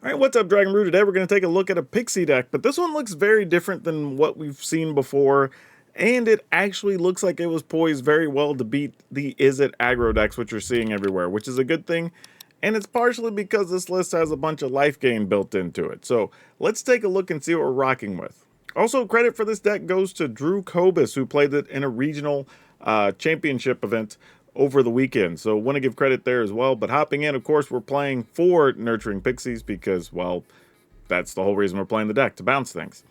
Alright, what's up, Dragon Brew? Today we're going to take a look at a Pixie deck, but this one looks very different than what we've seen before, and it actually looks like it was poised very well to beat the Is It aggro decks, which you're seeing everywhere, which is a good thing, and it's partially because this list has a bunch of life gain built into it. So let's take a look and see what we're rocking with. Also, credit for this deck goes to Drew Kobus, who played it in a regional championship event over the weekend, so want to give credit there as well. But hopping in, of course, we're playing for Nurturing Pixies because, well, that's the whole reason we're playing the deck, to bounce things.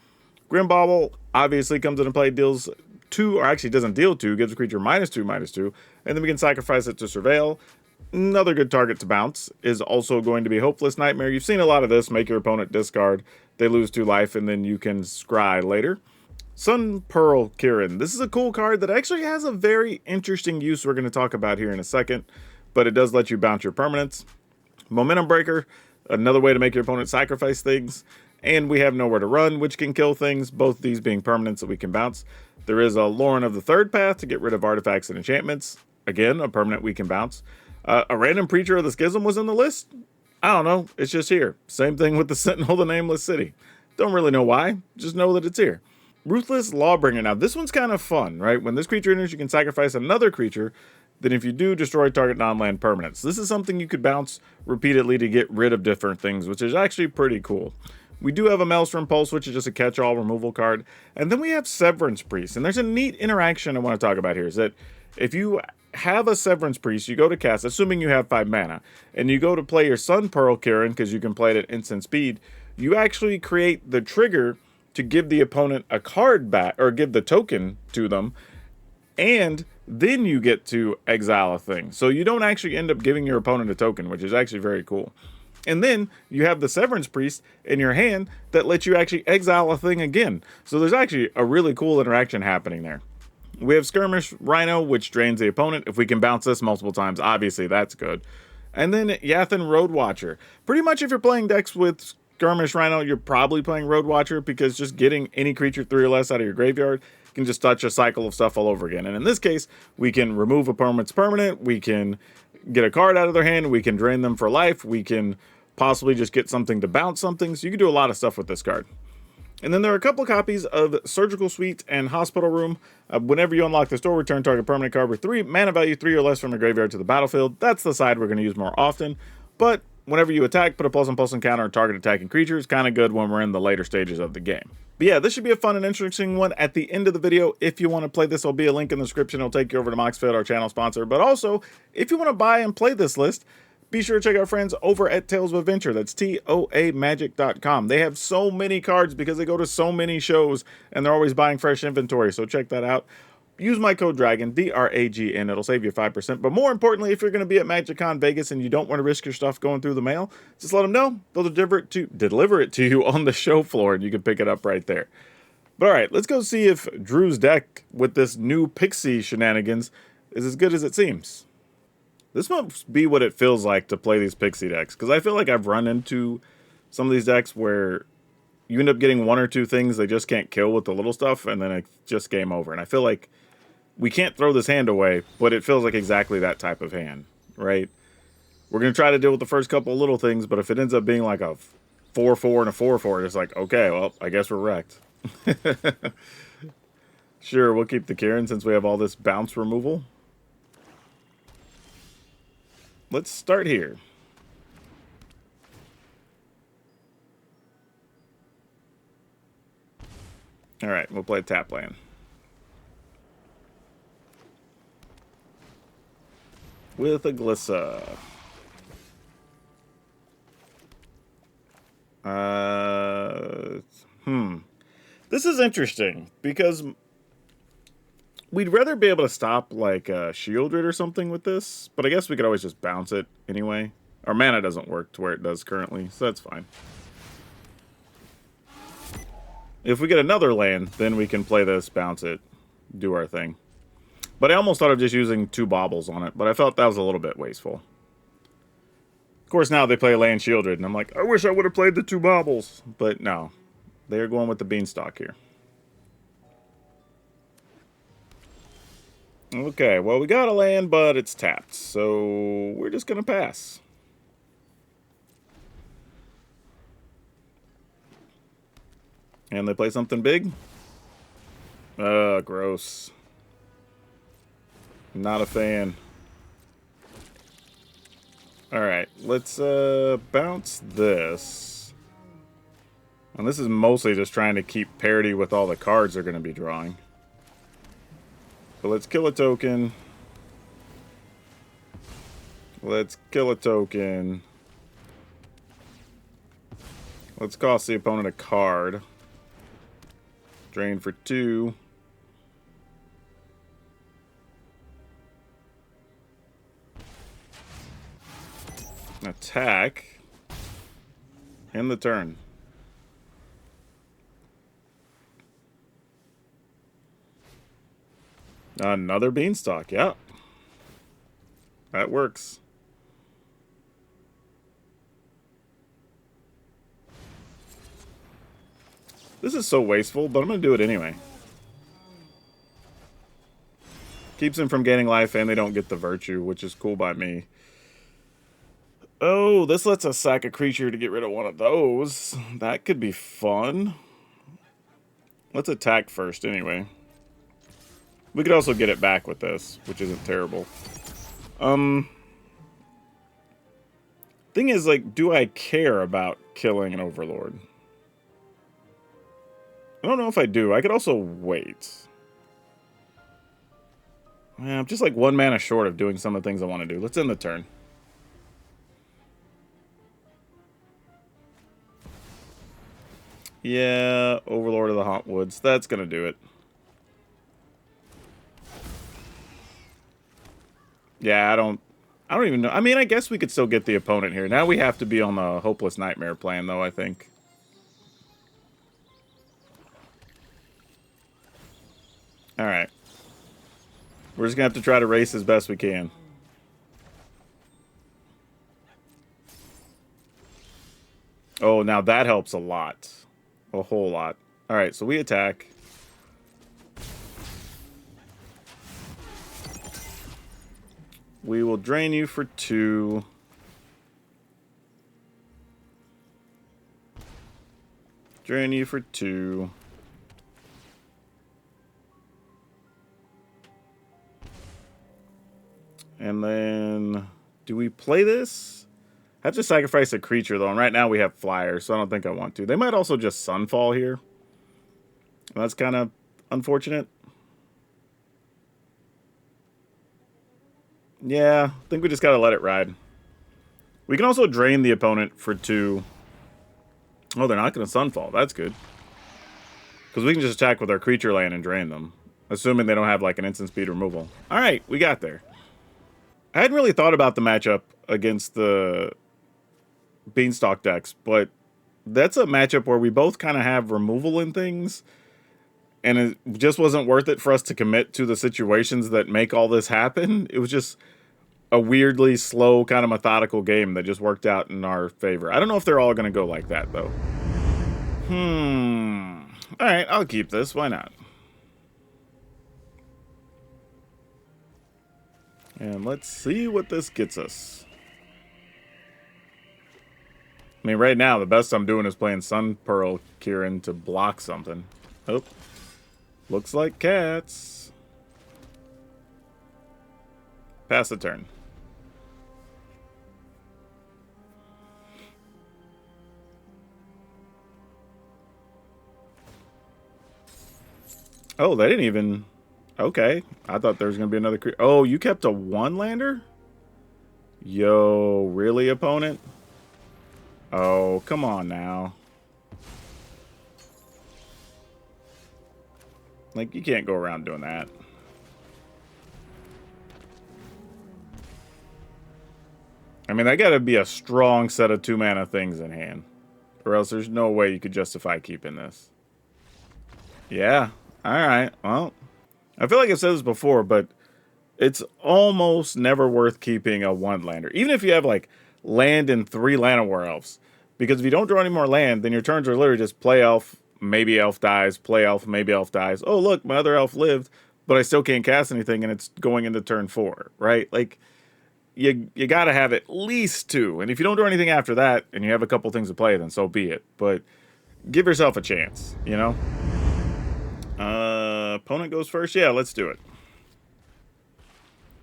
Grim Bauble obviously comes into play, deals 2, or actually doesn't deal 2, gives a creature -2/-2, and then we can sacrifice it to Surveil. Another good target to bounce is also going to be Hopeless Nightmare. You've seen a lot of this. Make your opponent discard, they lose 2 life, and then you can scry later. Sun Pearl Kirin. This is a cool card that actually has a very interesting use we're going to talk about here in a second, but it does let you bounce your permanents. Momentum Breaker, another way to make your opponent sacrifice things, and we have Nowhere to Run, which can kill things, both these being permanents that we can bounce. There is a Lauren of the Third Path to get rid of artifacts and enchantments, again, a permanent we can bounce. A random Preacher of the Schism was in the list. I don't know, it's just here. Same thing with the Sentinel of the Nameless City. Don't really know why, just know that it's here. Ruthless Lawbringer. Now, this one's kind of fun, right? When this creature enters, you can sacrifice another creature. Then if you do, destroy target non-land permanents. This is something you could bounce repeatedly to get rid of different things, which is actually pretty cool. We do have a Maelstrom Pulse, which is just a catch-all removal card. And then we have Severance Priest. And there's a neat interaction I want to talk about here, is that if you have a Severance Priest, you go to cast, assuming you have 5 mana, and you go to play your Sun Pearl Kirin, because you can play it at instant speed, you actually create the trigger to give the opponent a card back, or give the token to them, and then you get to exile a thing. So you don't actually end up giving your opponent a token, which is actually very cool. And then you have the Severance Priest in your hand that lets you actually exile a thing again. So there's actually a really cool interaction happening there. We have Skirmish Rhino, which drains the opponent. If we can bounce this multiple times, obviously that's good. And then Yathan Roadwatcher. Pretty much if you're playing decks with Skirmish Rhino, you're probably playing Roadwatcher, because just getting any creature 3 or less out of your graveyard can just touch a cycle of stuff all over again. And in this case, we can remove a permanent's permanent, we can get a card out of their hand, we can drain them for life, we can possibly just get something to bounce something, so you can do a lot of stuff with this card. And then there are a couple copies of Surgical Suite and Hospital Room. Whenever you unlock the store, return target permanent card with 3 mana value 3 or less from your graveyard to the battlefield. That's the side we're going to use more often, but whenever you attack, put a +1/+1 counter on target attacking creature. It's kind of good when we're in the later stages of the game. But yeah, this should be a fun and interesting one at the end of the video. If you want to play this, there'll be a link in the description. It'll take you over to Moxfield, our channel sponsor. But also, if you want to buy and play this list, be sure to check out our friends over at Tales of Adventure. That's TOAMagic.com. They have so many cards because they go to so many shows, and they're always buying fresh inventory. So check that out. Use my code DRAGON, DRAGN, it'll save you 5%. But more importantly, if you're going to be at MagicCon Vegas and you don't want to risk your stuff going through the mail, just let them know. They'll deliver it to you on the show floor, and you can pick it up right there. But alright, let's go see if Drew's deck with this new Pixie shenanigans is as good as it seems. This must be what it feels like to play these Pixie decks, because I feel like I've run into some of these decks where you end up getting 1 or 2 things they just can't kill with the little stuff, and then it's just game over. And I feel like we can't throw this hand away, but it feels like exactly that type of hand, right? We're going to try to deal with the first couple of little things, but if it ends up being like a 4/4 and a 4/4, it's like, okay, well, I guess we're wrecked. Sure, we'll keep the Kirin since we have all this bounce removal. Let's start here. Alright, we'll play tap land. With a Glissa. This is interesting, because we'd rather be able to stop, like, Shieldred or something with this, but I guess we could always just bounce it anyway. Our mana doesn't work to where it does currently, so that's fine. If we get another land, then we can play this, bounce it, do our thing. But I almost thought of just using 2 baubles on it, but I felt that was a little bit wasteful. Of course, now they play land Shieldred, and I'm like, I wish I would have played the 2 baubles. But no, they're going with the Beanstalk here. Okay, well, we got a land, but it's tapped, so we're just going to pass. And they play something big. Gross. Not a fan. Alright, let's bounce this. And this is mostly just trying to keep parity with all the cards they're going to be drawing. But let's kill a token. Let's kill a token. Let's cost the opponent a card. Drain for 2. Attack. End the turn. Another beanstalk, yeah. That works. This is so wasteful, but I'm going to do it anyway. Keeps them from gaining life, and they don't get the virtue, which is cool by me. Oh, this lets us sack a creature to get rid of one of those. That could be fun. Let's attack first anyway. We could also get it back with this, which isn't terrible. Thing is, like, do I care about killing an Overlord? I don't know if I do. I could also wait. Yeah, I'm just like 1 mana short of doing some of the things I want to do. Let's end the turn. Yeah, Overlord of the Hauntwoods. That's going to do it. Yeah, I don't even know. I mean, I guess we could still get the opponent here. Now we have to be on the Hopeless Nightmare plan, though, I think. Alright. We're just going to have to try to race as best we can. Oh, now that helps a lot. A whole lot. Alright, so we attack. We will drain you for 2. Drain you for 2. And then, do we play this? I have to sacrifice a creature, though, and right now we have flyers, so I don't think I want to. They might also just Sunfall here. That's kind of unfortunate. Yeah, I think we just gotta let it ride. We can also drain the opponent for 2. Oh, they're not gonna Sunfall. That's good. Because we can just attack with our creature land and drain them. Assuming they don't have, like, an instant speed removal. Alright, we got there. I hadn't really thought about the matchup against the Beanstalk decks, but that's a matchup where we both kind of have removal in things, and it just wasn't worth it for us to commit to the situations that make all this happen. It was just a weirdly slow, kind of methodical game that just worked out in our favor. I don't know if they're all going to go like that, though. Alright, I'll keep this. Why not? And let's see what this gets us. I mean, right now, the best I'm doing is playing Sun Pearl Kieran to block something. Oh. Looks like cats. Pass the turn. Oh, they didn't even... Okay, I thought there was going to be another creature. Oh, you kept a 1-lander? Yo, really, opponent? Oh, come on now. Like, you can't go around doing that. I mean, that got to be a strong set of 2-mana things in hand. Or else there's no way you could justify keeping this. Yeah, alright, well... I feel like I've said this before, but it's almost never worth keeping a 1-lander. Even if you have, like, land and 3 Llanowar Elves. Because if you don't draw any more land, then your turns are literally just play elf, maybe elf dies, play elf, maybe elf dies. Oh, look, my other elf lived, but I still can't cast anything, and it's going into turn 4, right? Like, you gotta have at least 2. And if you don't do anything after that, and you have a couple things to play, then so be it. But give yourself a chance, you know? Opponent goes first. Yeah, let's do it.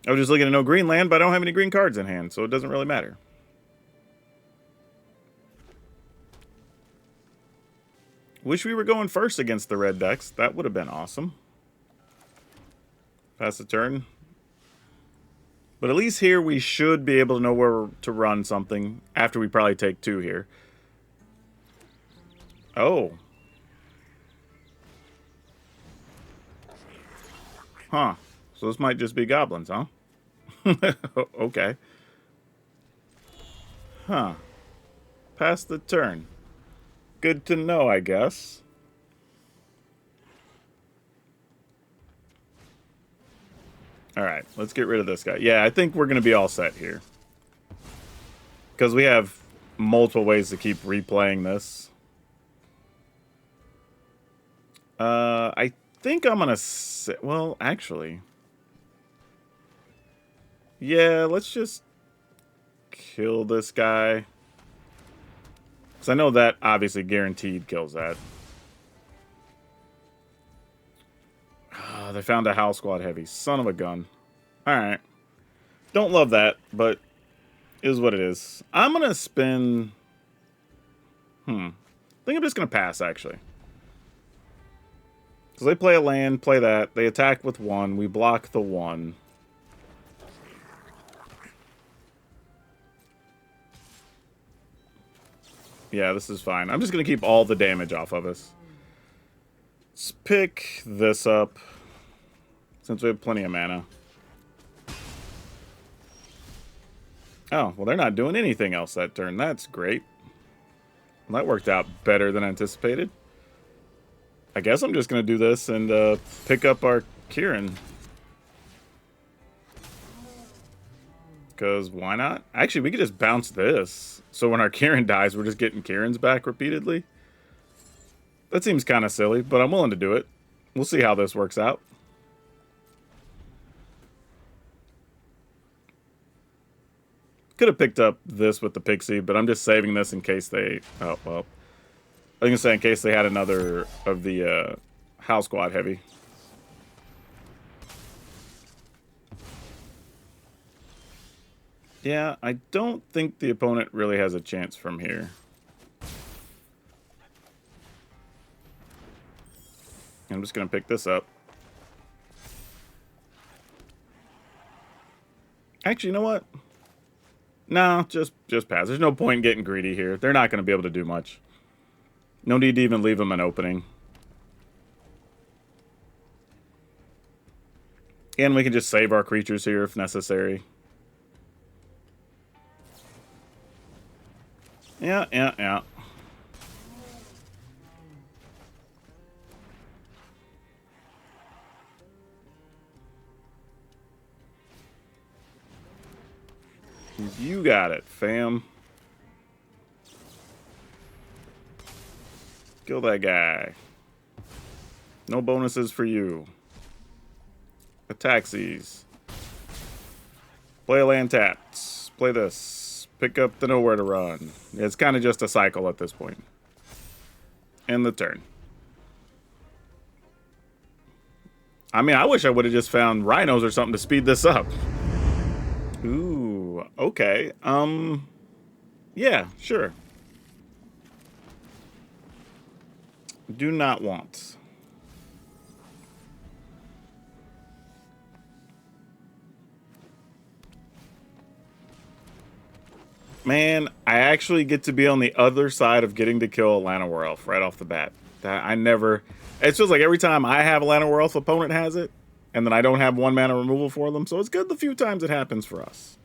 I was just looking at no green land, but I don't have any green cards in hand, so it doesn't really matter. Wish we were going first against the red decks. That would have been awesome. Pass the turn. But at least here we should be able to know where to run something after we probably take 2 here. Oh. Huh. So this might just be goblins, huh? Okay. Huh. Pass the turn. Good to know, I guess. Alright, let's get rid of this guy. Yeah, I think we're going to be all set here. Because we have multiple ways to keep replaying this. I think I'm going to... Well, actually... Yeah, let's just kill this guy. Because I know that obviously guaranteed kills that. They found a house squad heavy. Son of a gun. Alright. Don't love that, but is what it is. I'm going to spin... I think I'm just going to pass, actually. Because they play a land, play that. They attack with 1. We block the 1. Yeah, this is fine. I'm just going to keep all the damage off of us. Let's pick this up. Since we have plenty of mana. Oh, well, they're not doing anything else that turn. That's great. Well, that worked out better than anticipated. I guess I'm just going to do this and pick up our Kieran. Because why not? Actually, we could just bounce this. So when our Kieran dies, we're just getting Kierans back repeatedly. That seems kind of silly, but I'm willing to do it. We'll see how this works out. Could have picked up this with the Pixie, but I'm just saving this in case they... Oh, well. I was going to say in case they had another of the house squad heavy. Yeah, I don't think the opponent really has a chance from here. I'm just going to pick this up. Actually, you know what? No, just pass. There's no point in getting greedy here. They're not going to be able to do much. No need to even leave them an opening. And we can just save our creatures here if necessary. Yeah. You got it, fam. Kill that guy. No bonuses for you. Taxis. Play a land taps. Play this. Pick up the nowhere to run. It's kind of just a cycle at this point. End the turn. I mean, I wish I would have just found rhinos or something to speed this up. Ooh, okay. Yeah, sure. Do not want. Man, I actually get to be on the other side of getting to kill a Llanowar Elf right off the bat. I never... It feels like every time I have a Llanowar Elf, opponent has it, and then I don't have 1 mana removal for them, so it's good the few times it happens for us.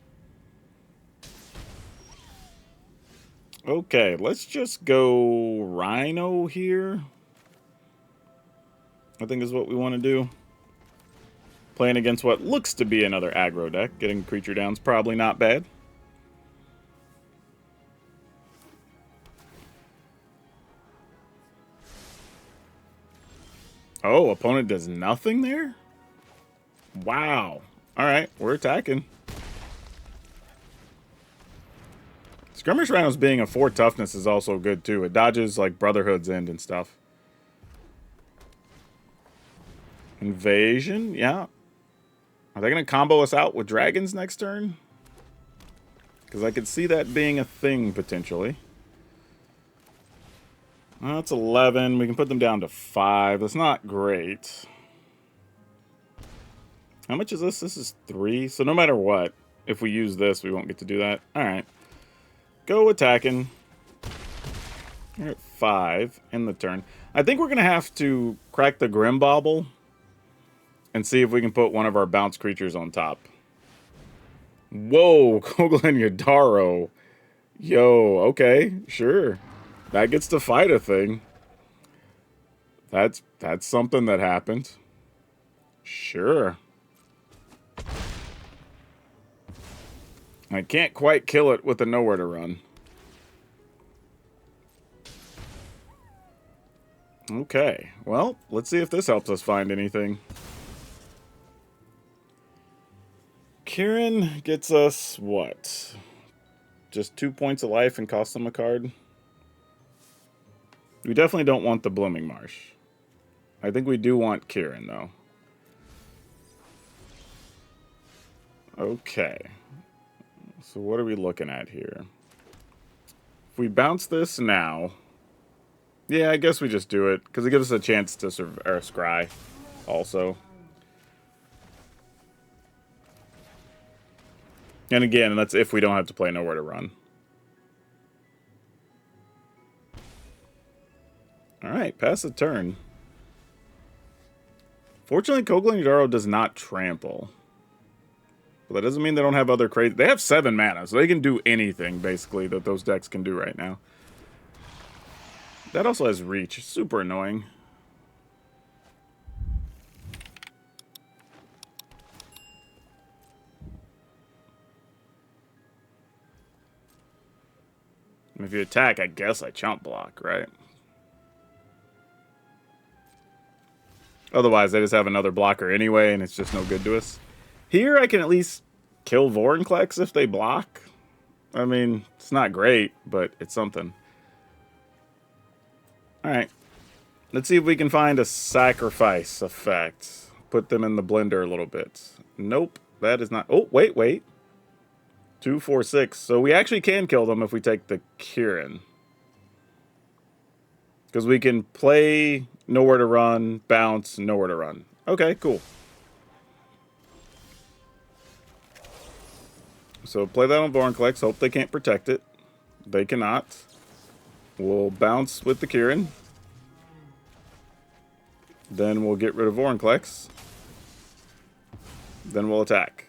Okay, let's just go Rhino here. I think is what we want to do. Playing against what looks to be another aggro deck. Getting creature down's probably not bad. Oh, opponent does nothing there? Wow. Alright, we're attacking. Skirmish Rhinos being a 4 toughness is also good too. It dodges like Brotherhood's End and stuff. Invasion, yeah. Are they going to combo us out with dragons next turn? Because I could see that being a thing potentially. Well, that's 11. We can put them down to 5. That's not great. How much is this? This is 3. So no matter what, if we use this, we won't get to do that. All right. Go attacking. We're at 5 in the turn. I think we're going to have to crack the Grim Bauble and see if we can put one of our bounce creatures on top. Whoa, Koglan Yadaro. Yo, okay, sure. That gets to fight a thing. That's something that happened. Sure. I can't quite kill it with a nowhere to run. Okay, well, let's see if this helps us find anything. Kieran gets us what? Just 2 points of life and costs them a card? We definitely don't want the Blooming Marsh. I think we do want Kieran, though. Okay. So what are we looking at here? If we bounce this now... Yeah, I guess we just do it, because it gives us a chance to scry also. And again, that's if we don't have to play Nowhere to Run. Alright, pass the turn. Fortunately, Koglan Yadaro does not trample. But that doesn't mean they don't have other crazy... They have 7 mana, so they can do anything, basically, that those decks can do right now. That also has reach. Super annoying. If you attack, I guess I chump block, right? Otherwise, they just have another blocker anyway, and it's just no good to us. Here, I can at least kill Vorinclex if they block. I mean, it's not great, but it's something. Alright. Let's see if we can find a sacrifice effect. Put them in the blender a little bit. Nope, that is not... Oh, wait. 2, 4, 6. So we actually can kill them if we take the Kieran. Because we can play Nowhere to Run, bounce, Nowhere to Run. Okay, cool. So play that on Vorinclex. Hope they can't protect it. They cannot. We'll bounce with the Kieran. Then we'll get rid of Vorinclex. Then we'll attack.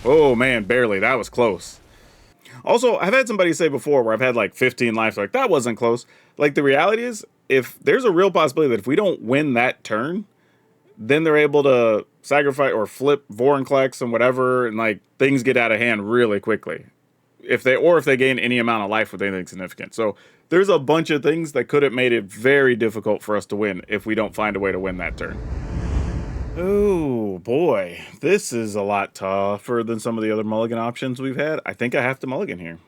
Oh, man, barely. That was close. Also, I've had somebody say before where I've had like 15 lives, like, that wasn't close. Like, the reality is, if there's a real possibility that if we don't win that turn, then they're able to sacrifice or flip Vorinclex and whatever, and like, things get out of hand really quickly. If they gain any amount of life with anything significant. So, there's a bunch of things that could have made it very difficult for us to win if we don't find a way to win that turn. Oh, boy. This is a lot tougher than some of the other mulligan options we've had. I think I have to mulligan here.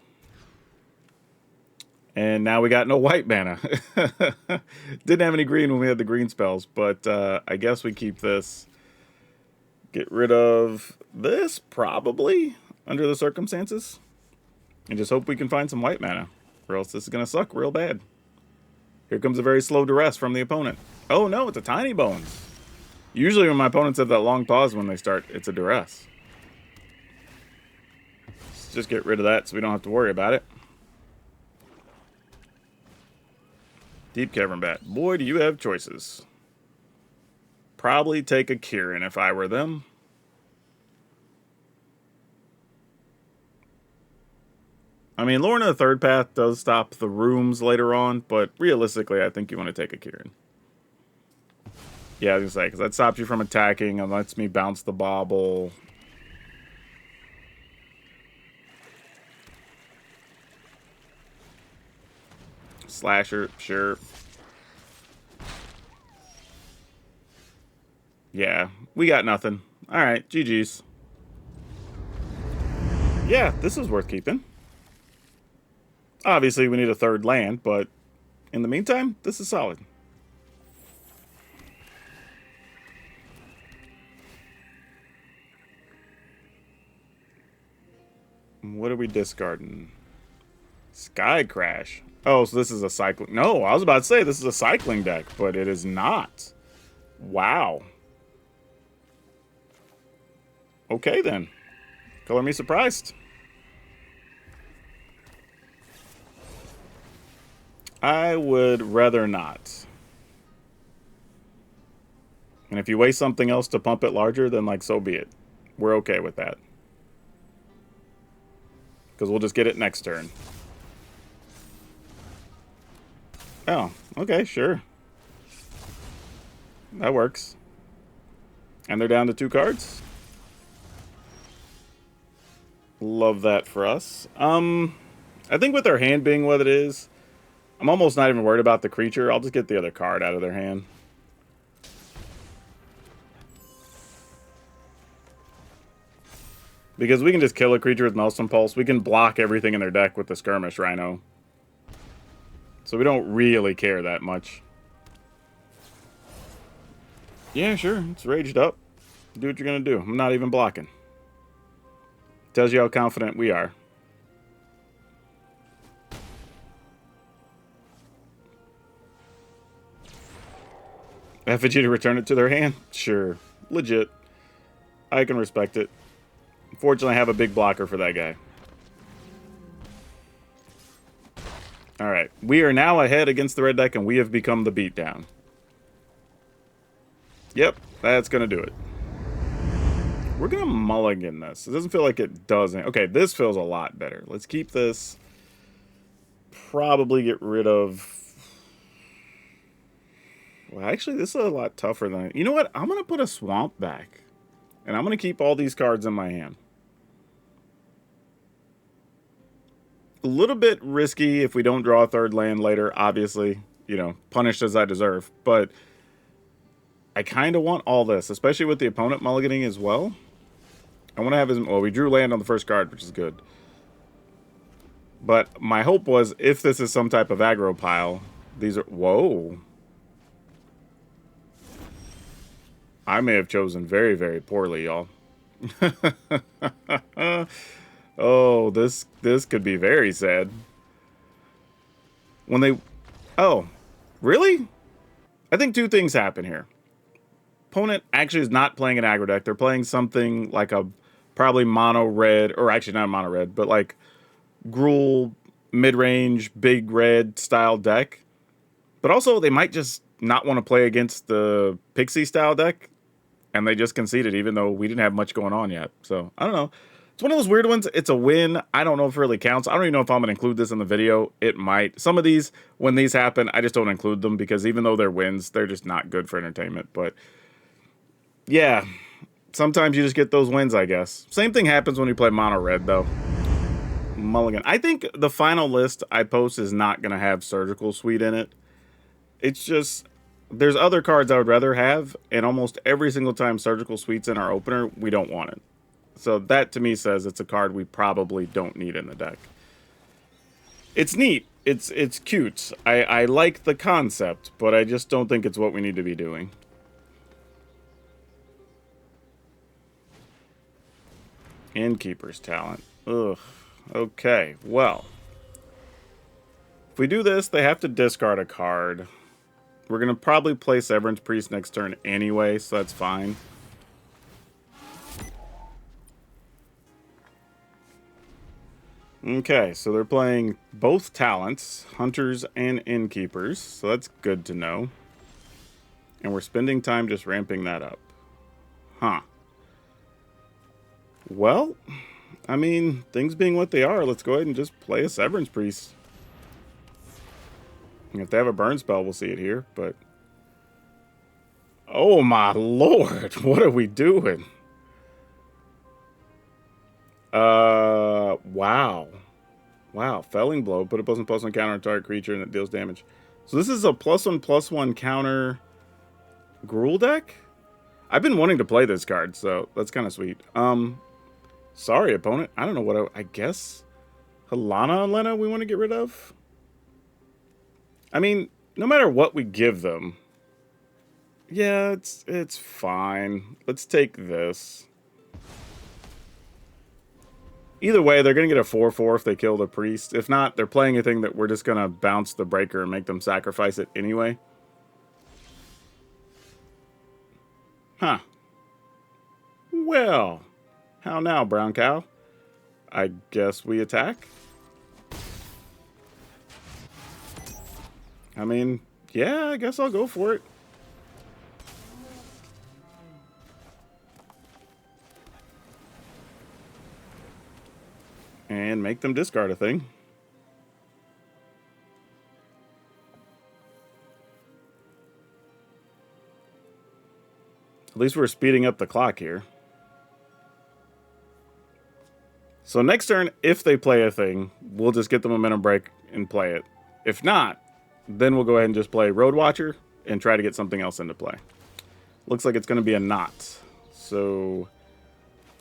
And now we got no white mana. Didn't have any green when we had the green spells, but I guess we keep this. Get rid of this, probably, under the circumstances. And just hope we can find some white mana, or else this is going to suck real bad. Here comes a very slow duress from the opponent. Oh no, it's a Tiny Bones. Usually when my opponents have that long pause when they start, it's a duress. Let's just get rid of that so we don't have to worry about it. Deep Cavern Bat. Boy, do you have choices. Probably take a Kieran if I were them. I mean, Lorna the Third Path does stop the rooms later on, but realistically, I think you want to take a Kieran. Yeah, I was going to say, because that stops you from attacking and lets me bounce the bauble. Slasher, sure. Yeah, we got nothing. Alright, GG's. Yeah, this is worth keeping. Obviously, we need a third land, but in the meantime, this is solid. What are we discarding? Sky Crash. Oh, so this is a cycling... No, I was about to say this is a cycling deck, but it is not. Wow. Okay, then. Color me surprised. I would rather not. And if you waste something else to pump it larger, then, like, so be it. We're okay with that. Because we'll just get it next turn. Oh, okay, sure. That works. And they're down to 2 cards. Love that for us. I think with their hand being what it is, I'm almost not even worried about the creature. I'll just get the other card out of their hand. Because we can just kill a creature with Maelstrom Pulse. We can block everything in their deck with the Skirmish Rhino. So we don't really care that much. Yeah, sure. It's raged up. Do what you're going to do. I'm not even blocking. Tells you how confident we are. Effigy to return it to their hand? Sure. Legit. I can respect it. Unfortunately, I have a big blocker for that guy. Alright. We are now ahead against the red deck, and we have become the beatdown. Yep. That's going to do it. We're going to mulligan this. It doesn't feel like it doesn't. Okay, this feels a lot better. Let's keep this. Probably get rid of... Well, actually, this is a lot tougher than... You know what? I'm going to put a swamp back. And I'm going to keep all these cards in my hand. A little bit risky if we don't draw a third land later, obviously. You know, punished as I deserve. But I kind of want all this, especially with the opponent mulliganing as well. I want to have his... Well, we drew land on the first card, which is good. But my hope was, if this is some type of aggro pile, these are... Whoa. I may have chosen very, very poorly, y'all. Oh, this could be very sad. When they... Oh, really? I think 2 things happen here. Opponent actually is not playing an aggro deck. They're playing something like a probably mono red, or actually not mono red, but like Gruul mid-range big red style deck. But also they might just not want to play against the Pixie style deck, and they just conceded even though we didn't have much going on yet. So I don't know. It's one of those weird ones. It's a win. I don't know if it really counts. I don't even know if I'm going to include this in the video. It might. Some of these, when these happen, I just don't include them because even though they're wins, they're just not good for entertainment. But yeah, sometimes you just get those wins, I guess. Same thing happens when you play mono red, though. Mulligan. I think the final list I post is not going to have Surgical Suite in it. It's just, there's other cards I would rather have, and almost every single time Surgical Suite's in our opener, we don't want it. So that, to me, says it's a card we probably don't need in the deck. It's neat. It's cute. I like the concept, but I just don't think it's what we need to be doing. Innkeeper's Talent. Ugh. Okay, well. If we do this, they have to discard a card. We're going to probably play Severance Priest next turn anyway, so that's fine. Okay, so they're playing both talents, Hunters and Innkeepers, so that's good to know. And we're spending time just ramping that up. Huh. Well, I mean, things being what they are, let's go ahead and just play a Severance Priest. And if they have a burn spell, we'll see it here, but... Oh my lord, what are we doing? Wow. Wow, Felling Blow. Put a +1/+1 counter on target creature and it deals damage. So this is a +1/+1 counter Gruul deck? I've been wanting to play this card, so that's kind of sweet. Sorry, opponent. I don't know what I guess. Halana and Lena we want to get rid of? I mean, no matter what we give them. Yeah, it's fine. Let's take this. Either way, they're going to get a 4/4 if they kill the priest. If not, they're playing a thing that we're just going to bounce the breaker and make them sacrifice it anyway. Huh. Well, how now, brown cow? I guess we attack? I mean, yeah, I guess I'll go for it. And make them discard a thing. At least we're speeding up the clock here. So next turn, if they play a thing, we'll just get the momentum break and play it. If not, then we'll go ahead and just play Road Watcher and try to get something else into play. Looks like it's going to be a knot. So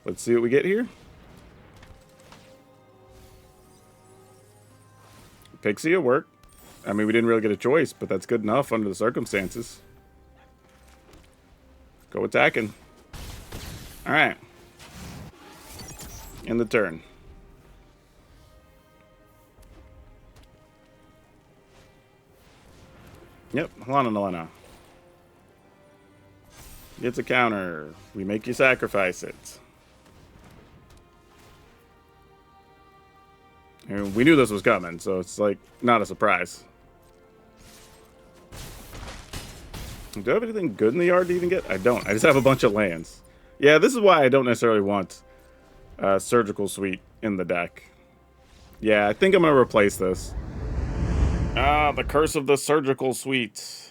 let's see what we get here. Pixie will work. I mean, we didn't really get a choice, but that's good enough under the circumstances. Go attacking. All right. End the turn. Yep, Lana. Gets a counter. We make you sacrifice it. And we knew this was coming, so it's like not a surprise. Do I have anything good in the yard to even get? I don't. I just have a bunch of lands. Yeah, this is why I don't necessarily want Surgical Suite in the deck. Yeah, I think I'm going to replace this. The Curse of the Surgical Suite.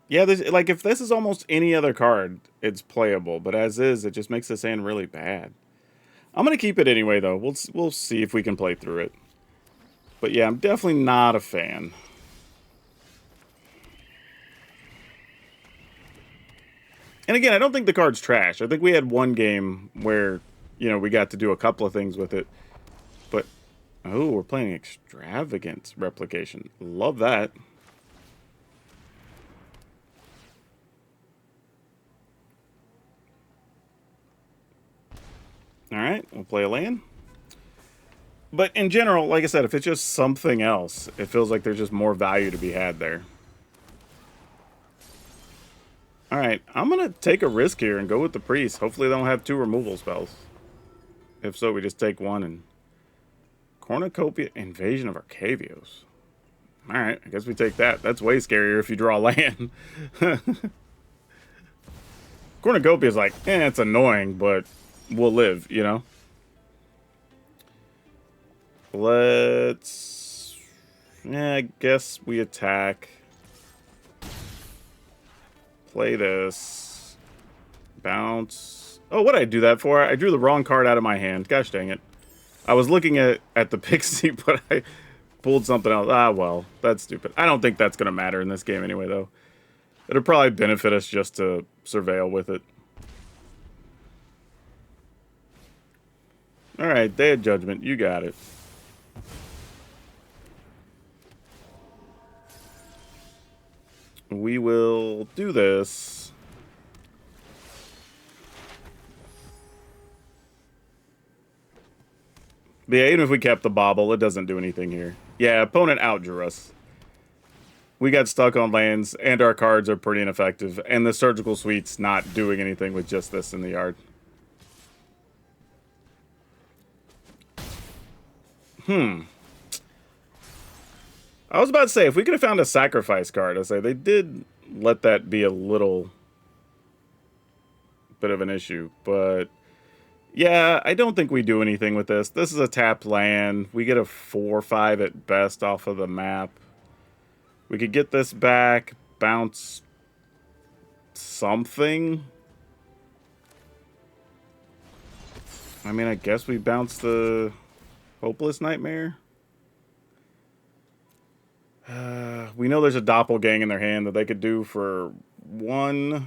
Yeah, like if this is almost any other card, it's playable. But as is, it just makes this hand really bad. I'm going to keep it anyway, though. We'll see if we can play through it. But yeah, I'm definitely not a fan. And again, I don't think the card's trash. I think we had one game where, you know, we got to do a couple of things with it. But, oh, we're playing Extravagant Replication. Love that. Alright, we'll play a land. But in general, like I said, if it's just something else, it feels like there's just more value to be had there. Alright, I'm going to take a risk here and go with the priest. Hopefully they don't have 2 removal spells. If so, we just take 1 and... Cornucopia, Invasion of Arcavios. Alright, I guess we take that. That's way scarier if you draw land. Cornucopia is like, it's annoying, but we'll live, you know? Let's... Yeah, I guess we attack. Play this. Bounce. Oh, what did I do that for? I drew the wrong card out of my hand. Gosh dang it. I was looking at the Pixie, but I pulled something else. Ah, well, that's stupid. I don't think that's going to matter in this game anyway, though. It'll probably benefit us just to surveil with it. Alright, Day of Judgment. You got it. We will do this. But yeah, even if we kept the bobble, it doesn't do anything here. Yeah, opponent outdrew us. We got stuck on lands, and our cards are pretty ineffective. And the Surgical Suite's not doing anything with just this in the yard. I was about to say, if we could have found a sacrifice card, I'd say they did let that be a little bit of an issue. But, yeah, I don't think we do anything with this. This is a tapped land. We get a 4/5 at best off of the map. We could get this back, bounce something. I mean, I guess we bounce the Hopeless Nightmare. We know there's a Doppelgang in their hand that they could do for 1.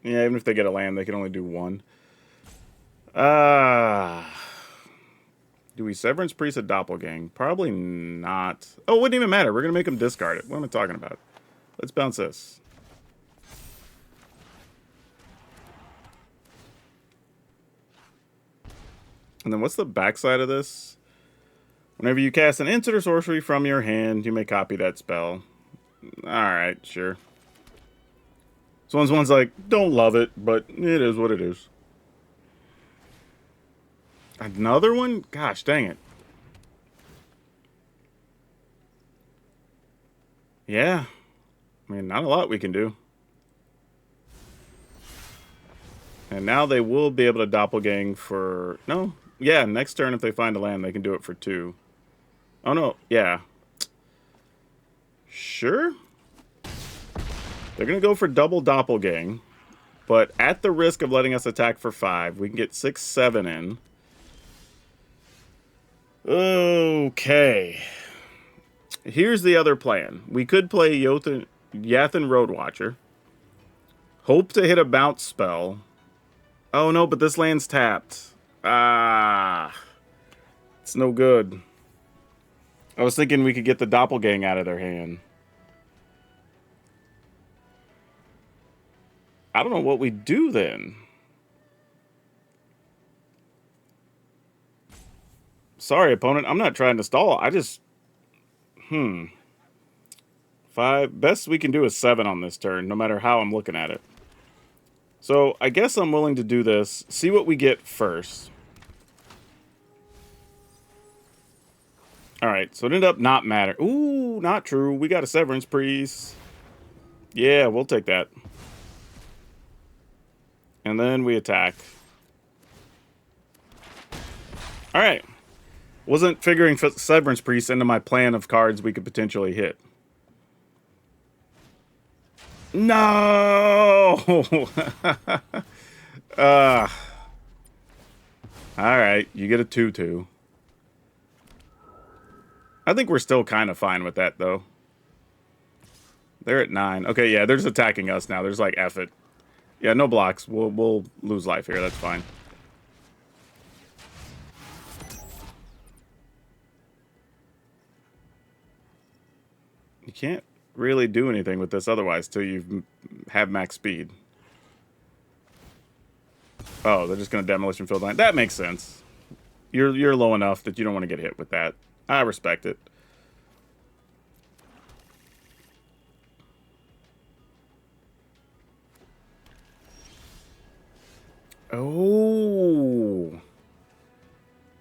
Yeah, even if they get a land, they can only do 1. Do we Severance Priest a Doppelgang? Probably not. Oh, it wouldn't even matter. We're going to make him discard it. What am I talking about? Let's bounce this. And then what's the backside of this? Whenever you cast an instant or sorcery from your hand, you may copy that spell. Alright, sure. So one's like, don't love it, but it is what it is. Another one? Gosh, dang it. Yeah. I mean, not a lot we can do. And now they will be able to Doppelgang for... No. Yeah, next turn if they find a land, they can do it for 2. Oh, no. Yeah. Sure. They're going to go for double Doppelgang. But at the risk of letting us attack for 5, we can get 6, 7 in. Okay. Here's the other plan. We could play Yathan Roadwatcher. Hope to hit a bounce spell. Oh, no, but this land's tapped. Ah. It's no good. I was thinking we could get the Doppelgang out of their hand. I don't know what we do then. Sorry, opponent. I'm not trying to stall. I just... 5. Best we can do is 7 on this turn, no matter how I'm looking at it. So, I guess I'm willing to do this. See what we get first. Alright, so it ended up not matter. Ooh, not true. We got a Severance Priest. Yeah, we'll take that. And then we attack. Alright. Wasn't figuring Severance Priest into my plan of cards we could potentially hit. No! Alright, you get a 2/2. I think we're still kind of fine with that, though. They're at 9. Okay, yeah, they're just attacking us now. There's like, F it. Yeah, no blocks. We'll lose life here. That's fine. You can't really do anything with this otherwise till you have max speed. Oh, they're just going to Demolition Field line. That makes sense. You're low enough that you don't want to get hit with that. I respect it. Oh.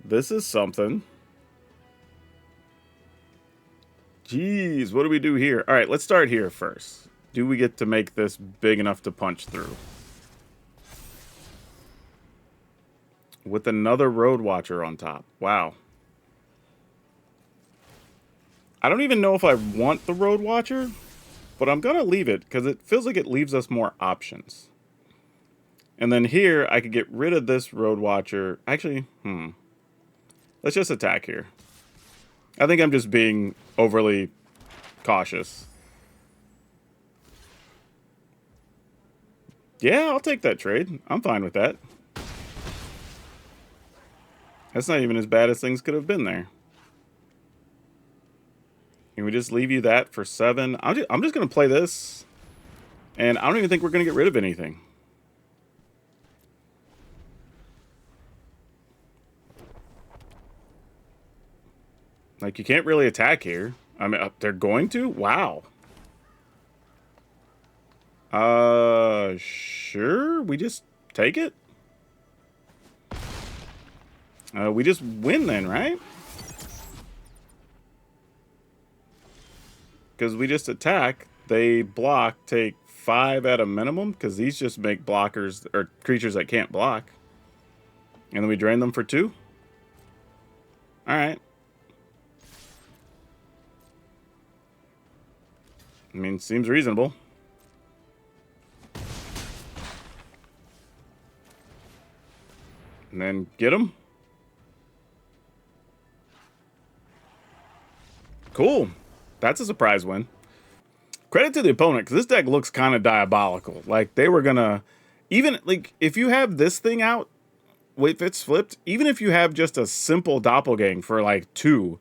This is something. Jeez, what do we do here? All right, let's start here first. Do we get to make this big enough to punch through? With another Road Watcher on top. Wow. I don't even know if I want the Road Watcher, but I'm going to leave it because it feels like it leaves us more options. And then here, I could get rid of this Road Watcher. Actually, let's just attack here. I think I'm just being overly cautious. Yeah, I'll take that trade. I'm fine with that. That's not even as bad as things could have been there. Can we just leave you that for 7? I'm just going to play this. And I don't even think we're going to get rid of anything. Like, you can't really attack here. I mean, they're going to? Wow. Sure. We just take it? We just win then, right? Because we just attack. They block, take 5 at a minimum. Because these just make blockers, or creatures that can't block. And then we drain them for 2? Alright. I mean, seems reasonable. And then get them. Cool. That's a surprise win. Credit to the opponent, because this deck looks kind of diabolical. Like, they were going to... Even, like, if you have this thing out, if it's flipped, even if you have just a simple doppelgang for like 2,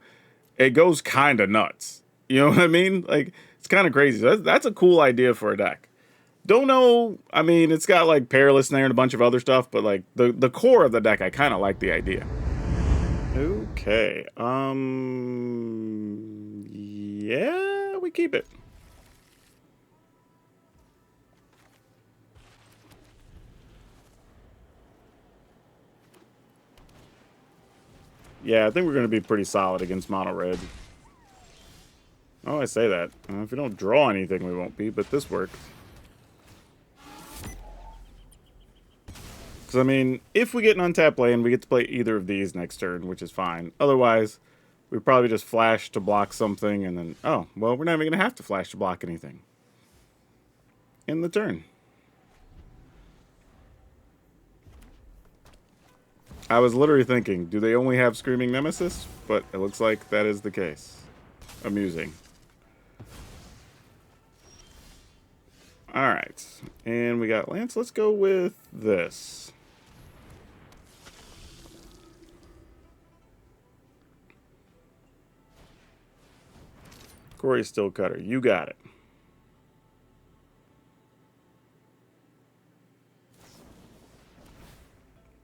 it goes kind of nuts. You know what I mean? Like, it's kind of crazy. That's a cool idea for a deck. Don't know. I mean, it's got like Perilous in there and a bunch of other stuff, but like the core of the deck, I kind of like the idea. Okay. Yeah, we keep it. Yeah, I think we're going to be pretty solid against mono red. Oh, I say that. If we don't draw anything, we won't be, but this worked. Because, I mean, if we get an untapped land, we get to play either of these next turn, which is fine. Otherwise, we probably just flash to block something, and then, oh, well, we're not even going to have to flash to block anything. In the turn. I was literally thinking, do they only have Screaming Nemesis? But it looks like that is the case. Amusing. Alright. And we got Lance. Let's go with this. Corey Stillcutter. You got it.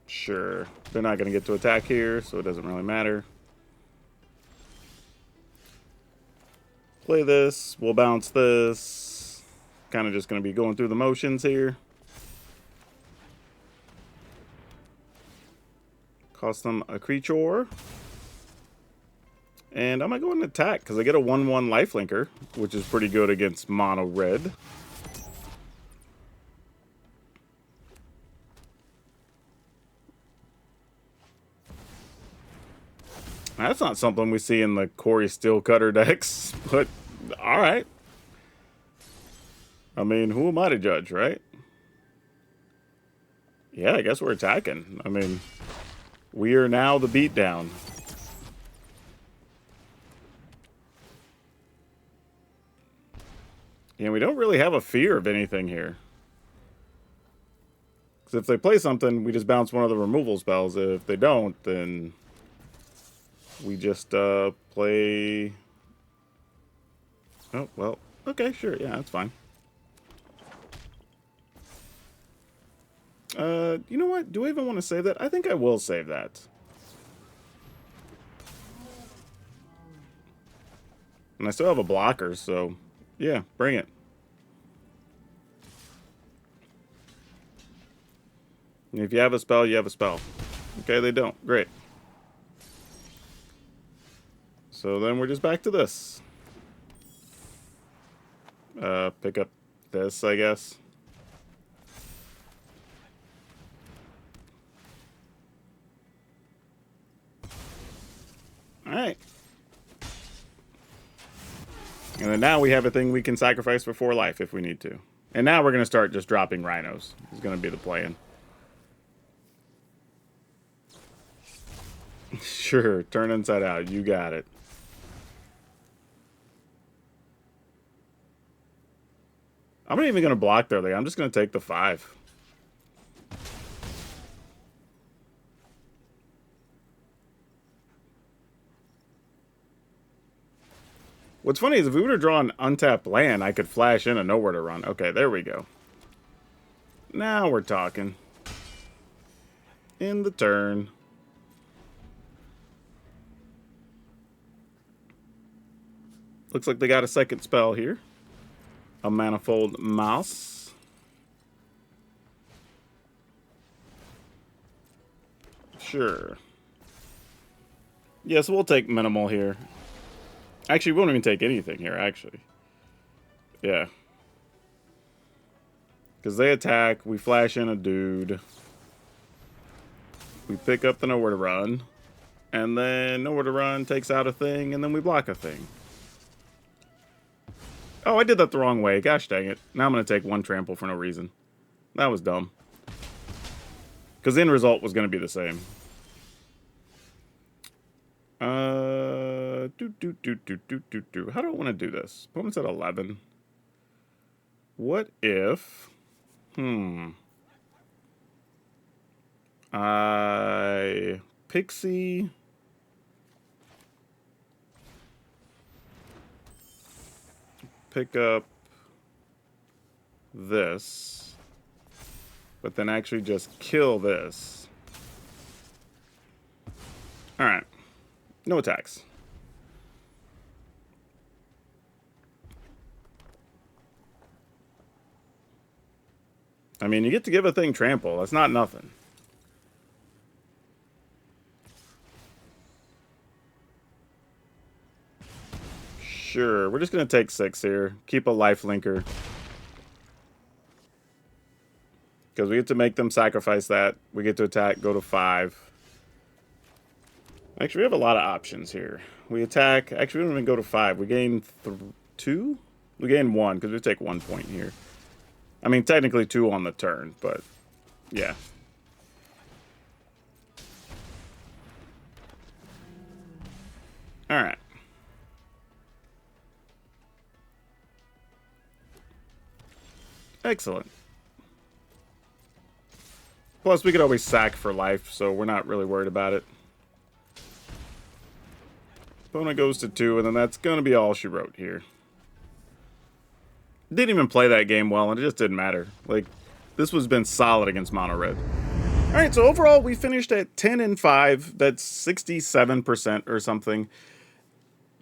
Sure. They're not going to get to attack here, so it doesn't really matter. Play this. We'll bounce this. Kind of just going to be going through the motions here. Cost them a creature. And I'm going to go and attack because I get a 1/1 lifelinker, which is pretty good against mono red. That's not something we see in the Corey Steelcutter decks, but alright. I mean, who am I to judge, right? Yeah, I guess we're attacking. I mean, we are now the beatdown. And we don't really have a fear of anything here. Because if they play something, we just bounce one of the removal spells. If they don't, then we just play... Oh, well, okay, sure, yeah, that's fine. You know what? Do I even want to save that? I think I will save that. And I still have a blocker, so yeah, bring it. If you have a spell, you have a spell. Okay, they don't. Great. So then we're just back to this. Pick up this, I guess. Alright. And then now we have a thing we can sacrifice for 4 life if we need to. And now we're going to start just dropping rhinos. Is going to be the plan. Sure, turn inside out. You got it. I'm not even going to block their thing. I'm just going to take the 5. What's funny is if we would have drawn untapped land, I could flash in and know where to run. Okay, there we go. Now we're talking. In the turn. Looks like they got a second spell here. A Manifold Mouse. Sure. Yeah, so we'll take minimal here. Actually, we won't even take anything here, actually. Yeah. Because they attack, we flash in a dude. We pick up the Nowhere to Run. And then Nowhere to Run takes out a thing, and then we block a thing. Oh, I did that the wrong way. Gosh dang it. Now I'm going to take 1 trample for no reason. That was dumb. Because the end result was going to be the same. How do I want to do this? Opponent's at 11. What if... Pixie. Pick up this. But then actually just kill this. Alright. No attacks. I mean, you get to give a thing trample. That's not nothing. Sure, we're just going to take 6 here. Keep a life linker. Because we get to make them sacrifice that. We get to attack, go to 5. Actually, we have a lot of options here. We attack. Actually, we don't even go to 5. We gain 2? We gain 1 because we take 1 point here. I mean, technically 2 on the turn, but yeah. All right. Excellent. Plus, we could always sack for life, so we're not really worried about it. Opponent goes to 2, and then that's going to be all she wrote here. Didn't even play that game well, and it just didn't matter. Like, this was been solid against Mono Red. Alright, so overall, we finished at 10-5. That's 67% or something.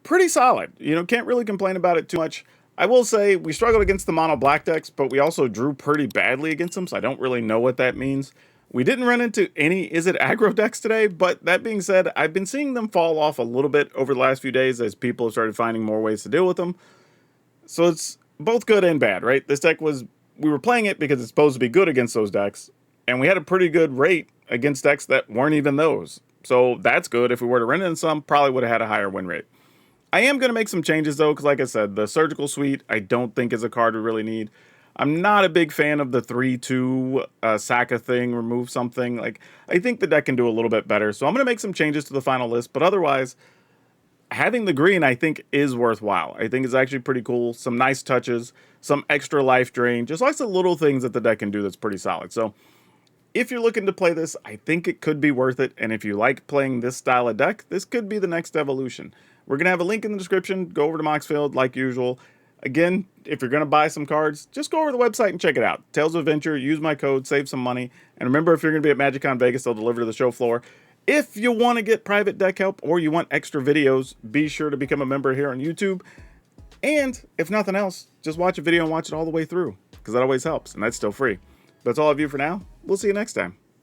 Pretty solid. You know, can't really complain about it too much. I will say, we struggled against the Mono Black decks, but we also drew pretty badly against them, so I don't really know what that means. We didn't run into any Is It Aggro decks today, but that being said, I've been seeing them fall off a little bit over the last few days as people have started finding more ways to deal with them. So it's both good and bad, right? This deck was, we were playing it because it's supposed to be good against those decks, and we had a pretty good rate against decks that weren't even those. So that's good. If we were to run into some, probably would have had a higher win rate. I am going to make some changes, though, because like I said, the Surgical Suite I don't think is a card we really need. I'm not a big fan of the 3-2 sack a thing, remove something. Like, I think the deck can do a little bit better, so I'm going to make some changes to the final list, but otherwise, having the green, I think, is worthwhile. I think it's actually pretty cool. Some nice touches, some extra life drain, just lots of little things that the deck can do that's pretty solid. So, if you're looking to play this, I think it could be worth it, and if you like playing this style of deck, this could be the next evolution. We're going to have a link in the description. Go over to Moxfield like usual. Again, if you're going to buy some cards, just go over to the website and check it out. Tales of Adventure, use my code, save some money. And remember, if you're going to be at MagicCon Vegas, they'll deliver to the show floor. If you want to get private deck help or you want extra videos, be sure to become a member here on YouTube. And if nothing else, just watch a video and watch it all the way through, because that always helps, and that's still free. That's all of you for now. We'll see you next time.